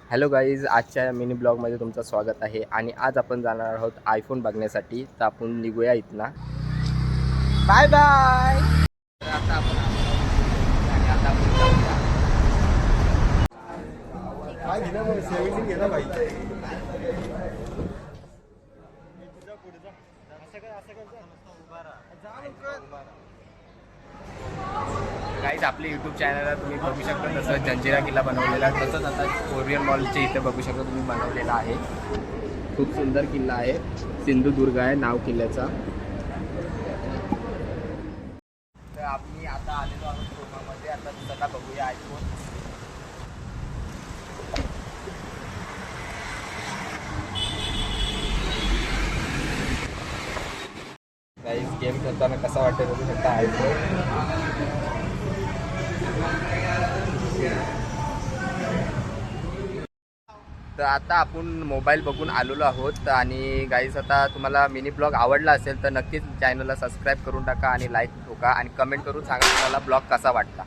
Hello guys, आजच्या mini ब्लॉगमध्ये तुमचं स्वागत आहे. आणि आज आपण जाणार आहोत आयफोन बघण्यासाठी. तर आपण निघूया इथनं. Bye bye. तर आता आपण आणि आता आपण जाऊया. काय घेणार मग? सेव्हिंग घेणार भाई. गाईज, आपले यूट्यूब चॅनलला तुम्ही बघू शकता तसं जंजिरा किल्ला बनवलेला, तसंच आता ओरियन मॉलचे इथे बघू शकता तुम्ही बनवलेला आहे. खूप सुंदर किल्ला आहे. सिंधुदुर्ग आहे नाव किल्ल्याचा. तर आम्ही आता आलेलो आहोत क्रोमामध्ये. आता चला बघूया आयफोन. गाईज, गेम खेळताना कसा वाटते बघू शकता आयफोन. तर आता आपण मोबाईल बघून आलेलो आहोत. आणि गाईज, आता तुम्हाला मिनी ब्लॉग आवडला असेल तर नक्कीच चॅनलला सबस्क्राईब करून टाका आणि लाईक ठोका आणि कमेंट करून सांगा तुम्हाला ब्लॉग कसा वाटला.